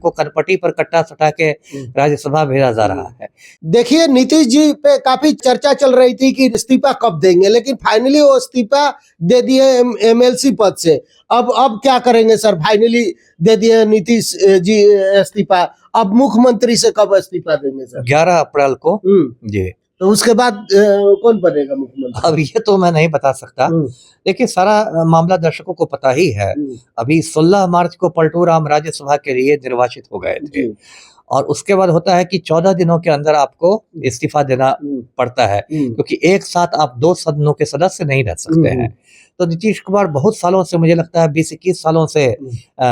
इनको कनपटी पर कट्टा सटा के राज्यसभा भेजा जा रहा है। देखिए, नीतीश जी पे काफी चर्चा चल रही थी कि इस्तीफा कब देंगे, लेकिन फाइनली वो इस्तीफा दे दिए एमएलसी पद से। अब क्या करेंगे सर? फाइनली दे दिए नीतीश जी इस्तीफा, अब मुख्यमंत्री से कब इस्तीफा देंगे सर? 11 अप्रैल को जी। तो उसके बाद कौन बनेगा मुख्यमंत्री? अब ये तो मैं नहीं बता सकता। देखिए, सारा मामला दर्शकों को पता ही है। अभी 16 मार्च को पलटू राम राज्यसभा के लिए निर्वाचित हो गए थे और उसके बाद होता है कि 14 दिनों के अंदर आपको इस्तीफा देना पड़ता है, क्योंकि एक साथ आप 2 सदनों के सदस्य नहीं रह सकते हैं। तो नीतीश कुमार बहुत सालों से, मुझे लगता है 20-21 सालों से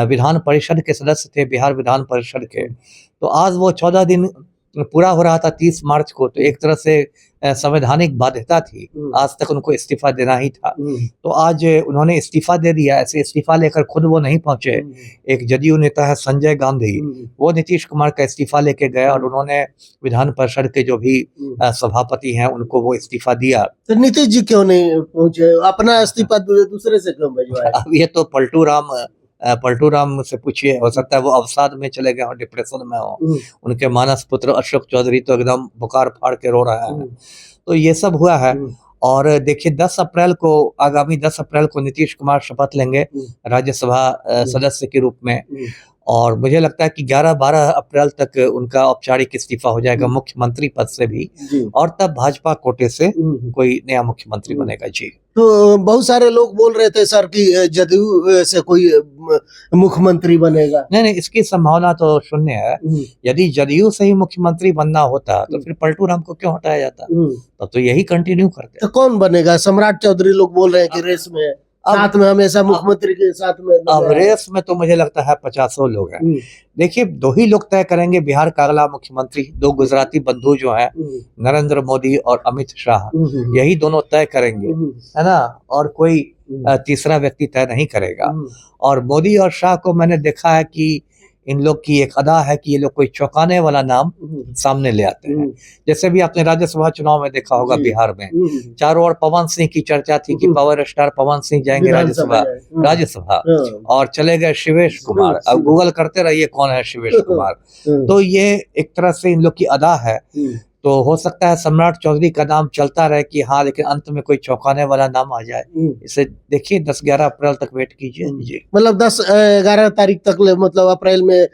विधान परिषद के सदस्य थे, बिहार विधान परिषद के। तो आज वो 14 दिन पूरा हो रहा था 30 मार्च को, तो एक तरह से संवैधानिक बाध्यता थी, आज तक उनको इस्तीफा देना ही था। तो आज उन्होंने इस्तीफा दे दिया। ऐसे इस्तीफा लेकर खुद वो नहीं पहुंचे। एक जदयू नेता है संजय गांधी, वो नीतीश कुमार का इस्तीफा लेके गए और उन्होंने विधान परिषद के जो भी सभापति हैं उनको वो इस्तीफा दिया। तो नीतीश जी क्यों नहीं पहुंचे? अपना इस्तीफा दूसरे से क्यों भिजवाया? अब ये तो पलटू राम से पूछिए, हो सकता है वो अवसाद में चले गए हो, डिप्रेशन में हो। उनके मानस पुत्र अशोक चौधरी तो एकदम बुखार फाड़ के रो रहा है। तो ये सब हुआ है। और देखिए, 10 अप्रैल को, आगामी 10 अप्रैल को नीतीश कुमार शपथ लेंगे राज्यसभा सदस्य के रूप में, और मुझे लगता है कि 11-12 अप्रैल तक उनका औपचारिक इस्तीफा हो जाएगा मुख्यमंत्री पद से भी, और तब भाजपा कोटे से कोई नया मुख्यमंत्री बनेगा जी। तो बहुत सारे लोग बोल रहे थे सर कि जदयू से कोई मुख्यमंत्री बनेगा। नहीं, इसकी संभावना तो शून्य है। यदि जदयू से ही मुख्यमंत्री बनना होता तो फिर पलटू राम को क्यों हटाया जाता? तब तो यही कंटिन्यू करते। तो कौन बनेगा? सम्राट चौधरी लोग बोल रहे हैं कि रेस में है, साथ में हमेशा मुख्यमंत्री के साथ में। अब रेस में तो मुझे लगता है 50 लोग हैं। देखिए, 2 ही लोग तय करेंगे बिहार का अगला मुख्यमंत्री, 2 गुजराती बंधु जो हैं, नरेंद्र मोदी और अमित शाह, यही दोनों तय करेंगे, है ना, और कोई तीसरा व्यक्ति तय नहीं करेगा। और मोदी और शाह को मैंने देखा है कि इन लोग की एक अदा है कि ये लोग कोई चौंकाने वाला नाम सामने ले आते हैं। जैसे भी आपने राज्यसभा चुनाव में देखा होगा, बिहार में चारों ओर पवन सिंह की चर्चा थी कि पावर स्टार पवन सिंह जाएंगे राज्यसभा, और चले गए शिवेश कुमार। अब गूगल करते रहिए कौन है शिवेश कुमार। तो ये एक तरह से इन लोग की अदा है। तो हो सकता है सम्राट चौधरी का नाम चलता रहे कि हाँ, लेकिन अंत में कोई चौंकाने वाला नाम आ जाए। इसे देखिए, 10-11 अप्रैल तक वेट कीजिए जी। मतलब 10-11 तारीख तक, मतलब अप्रैल में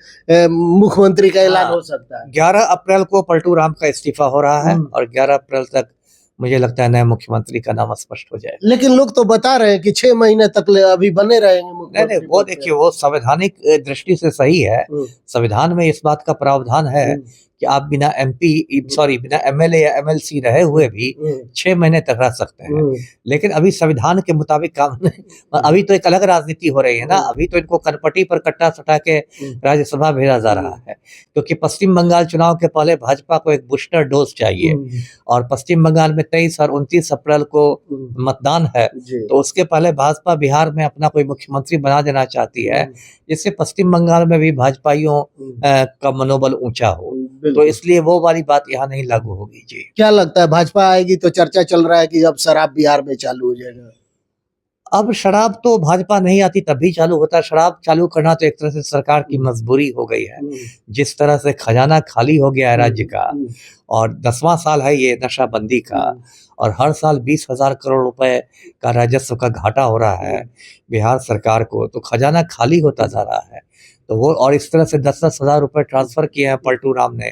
मुख्यमंत्री का ऐलान हो सकता है। 11 अप्रैल को पलटू राम का इस्तीफा हो रहा है और 11 अप्रैल तक मुझे लगता है नए मुख्यमंत्री का नाम स्पष्ट हो जाए। लेकिन लोग तो बता रहे हैं कि 6 महीने तक अभी बने रहेंगे। नहीं, वो देखिए, वो संवैधानिक दृष्टि से सही है। संविधान में इस बात का प्रावधान है कि आप बिना एमएलए या एमएलसी रहे हुए भी 6 महीने तक रह सकते हैं। लेकिन अभी संविधान के मुताबिक काम नहीं, अभी तो एक अलग राजनीति हो रही है ना। अभी तो इनको कनपटी पर कट्टा सटा के राज्यसभा भेजा जा रहा है, क्योंकि पश्चिम बंगाल चुनाव के पहले भाजपा को एक बूस्टर डोज चाहिए, और पश्चिम बंगाल में 23 और 29 अप्रैल को मतदान है। तो उसके पहले भाजपा बिहार में अपना कोई मुख्यमंत्री बना देना चाहती है, जिससे पश्चिम बंगाल में भी भाजपाइयों का मनोबल ऊंचा हो। तो इसलिए वो वाली बात यहाँ नहीं लागू होगी जी। क्या लगता है, भाजपा आएगी तो चर्चा चल रहा है कि अब शराब बिहार में चालू हो जाएगा? अब शराब तो भाजपा नहीं आती तब भी चालू होता है। शराब चालू करना तो एक तरह से सरकार की मजबूरी हो गई है। जिस तरह से खजाना खाली हो गया है राज्य का, और 10वां साल है ये नशाबंदी का, और हर साल 20,000 करोड़ रुपए का राजस्व का घाटा हो रहा है बिहार सरकार को, तो खजाना खाली होता जा रहा है। तो वो, और इस तरह से 10-10 हजार रुपए ट्रांसफर किए हैं पलटू राम ने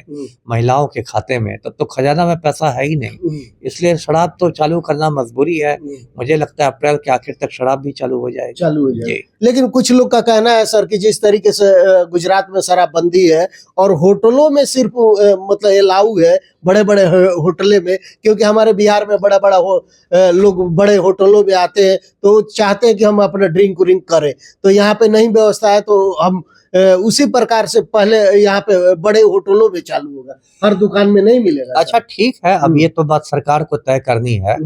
महिलाओं के खाते में, तब तो खजाना में पैसा है ही नहीं। इसलिए शराब तो चालू करना मजबूरी है। मुझे लगता है अप्रैल के आखिर तक शराब भी चालू हो जाएगी। लेकिन कुछ लोग का कहना है सर कि जिस तरीके से गुजरात में शराबबंदी है और होटलों में सिर्फ मतलब अलाउ है, बड़े बड़े होटलों में, क्योंकि हमारे बिहार में बड़ा बड़ा लोग बड़े होटलों में आते हैं, तो चाहते हैं कि हम अपना ड्रिंक करें, तो यहाँ पे नहीं व्यवस्था है, तो हम उसी प्रकार से पहले यहाँ पे बड़े होटलों में चालू होगा, हर दुकान में नहीं मिलेगा। अच्छा, ठीक है। अब ये तो बात सरकार को तय करनी है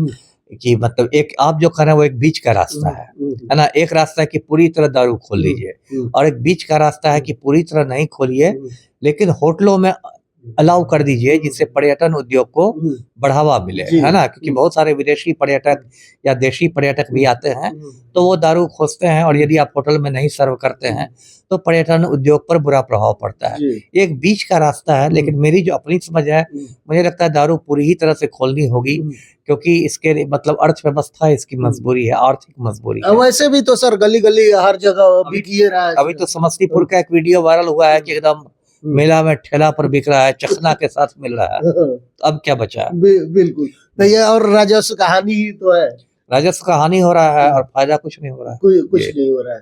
कि मतलब एक आप जो कर रहे हैं वो एक बीच का रास्ता है ना। एक रास्ता है कि पूरी तरह दारू खोल लीजिए, और एक बीच का रास्ता है कि पूरी तरह नहीं खोलिए, लेकिन होटलों में अलाउ कर दीजिए, जिससे पर्यटन उद्योग को बढ़ावा मिले, जी। है ना, क्योंकि बहुत सारे विदेशी पर्यटक या देशी पर्यटक भी आते हैं, तो वो दारू खोजते हैं, और यदि आप होटल में नहीं सर्व करते हैं तो पर्यटन उद्योग पर बुरा प्रभाव पड़ता है। जी। एक बीच का रास्ता है, लेकिन मेरी जो अपनी समझ है, मुझे लगता है दारू पूरी ही तरह से खोलनी होगी, क्योंकि इसके मतलब अर्थव्यवस्था इसकी मजबूरी है, आर्थिक मजबूरी है। वैसे भी तो सर गली गली हर जगह बिक ही रहा है। अभी तो समस्तीपुर का एक वीडियो वायरल हुआ है कि एकदम मेला में ठेला पर बिक रहा है, चखना के साथ मिल रहा है, तो अब क्या बचा है? बिल्कुल। तो ये और राजस्व का हानि ही तो है, राजस्व का हानि हो रहा है और फायदा कुछ नहीं हो रहा है। कुछ नहीं हो रहा है।